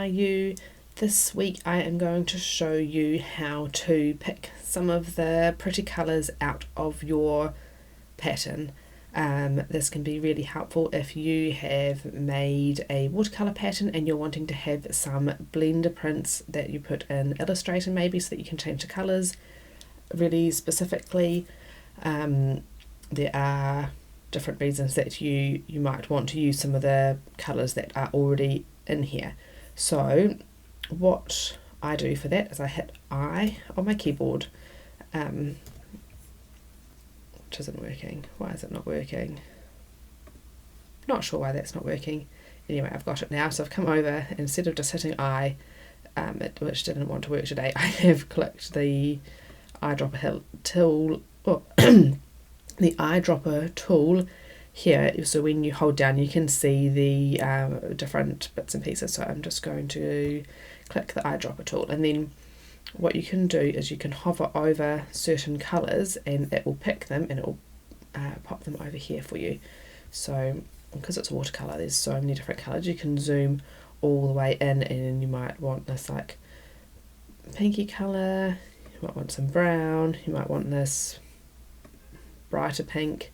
are you? This week I am going to show you how to pick some of the pretty colours out of your pattern. This can be really helpful if you have made a watercolour pattern and you're wanting to have some blender prints that you put in Illustrator maybe, so that you can change the colours really specifically. There are different reasons that you might want to use some of the colours that are already in here. So what I do for that is I hit I on my keyboard, which isn't working. Why is it not working? Not sure why that's not working. Anyway, I've got it now, so I've come over, instead of just hitting I, which didn't want to work today, I have clicked the eyedropper tool, the eyedropper tool here, so when you hold down you can see the different bits and pieces. So I'm just going to click the eyedropper tool, and then what you can do is you can hover over certain colours and it will pick them and it will pop them over here for you. So because it's watercolour, there's so many different colours, you can zoom all the way in, and you might want this like pinky colour, you might want some brown, you might want this brighter pink,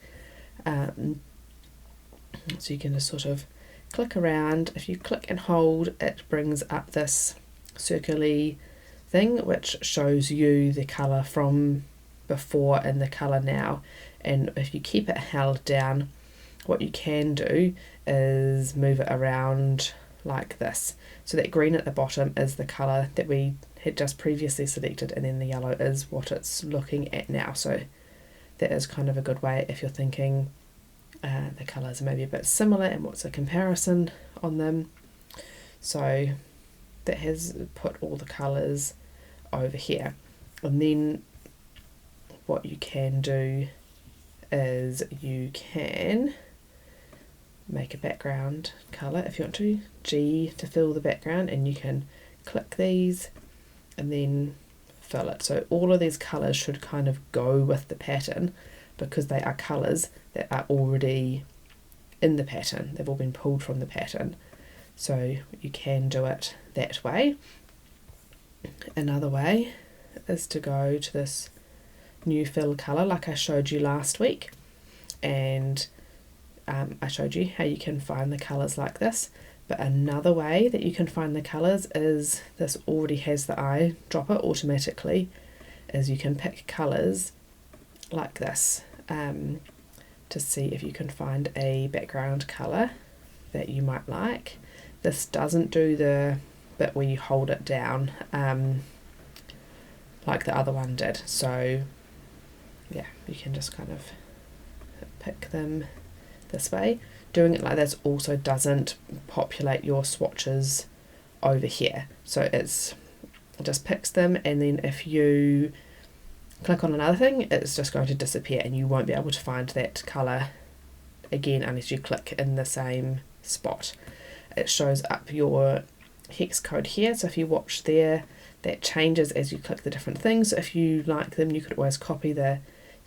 so you can just sort of click around. If you click and hold, it brings up this circly thing which shows you the colour from before and the colour now, and if you keep it held down, what you can do is move it around like this. So that green at the bottom is the colour that we had just previously selected, and then the yellow is what it's looking at now. So that is kind of a good way if you're thinking the colours are maybe a bit similar and what's a comparison on them. So that has put all the colours over here, and then what you can do is you can make a background colour if you want to, G to fill the background, and you can click these and then fill it. So all of these colours should kind of go with the pattern because they are colours that are already in the pattern. They've all been pulled from the pattern. So you can do it that way. Another way is to go to this new fill colour like I showed you last week, and I showed you how you can find the colours like this. But another way that you can find the colours is, this already has the eyedropper automatically, is you can pick colours like this to see if you can find a background colour that you might like. This doesn't do the bit where you hold it down like the other one did. So yeah, you can just kind of pick them this way. Doing it like this also doesn't populate your swatches over here, so it just picks them, and then if you click on another thing it's just going to disappear and you won't be able to find that colour again unless you click in the same spot. It shows up your hex code here, so if you watch there, that changes as you click the different things. So if you like them, you could always copy the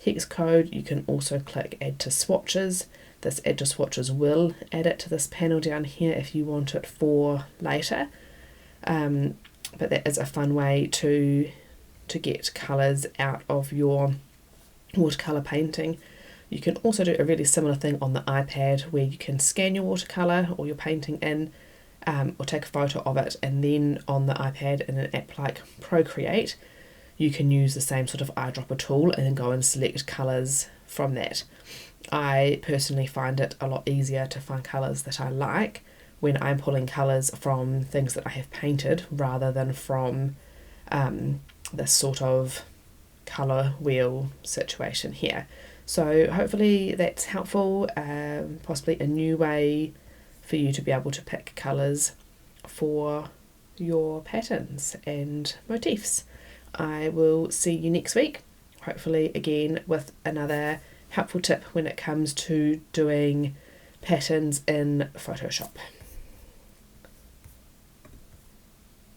hex code. You can also click add to swatches. This add to swatches will add it to this panel down here if you want it for later, but that is a fun way to get colours out of your watercolour painting. You can also do a really similar thing on the iPad where you can scan your watercolour or your painting in, or take a photo of it, and then on the iPad in an app like Procreate you can use the same sort of eyedropper tool and then go and select colours from that. I personally find it a lot easier to find colours that I like when I'm pulling colours from things that I have painted rather than from this sort of colour wheel situation here. So hopefully that's helpful, possibly a new way for you to be able to pick colours for your patterns and motifs. I will see you next week, hopefully again with another helpful tip when it comes to doing patterns in Photoshop.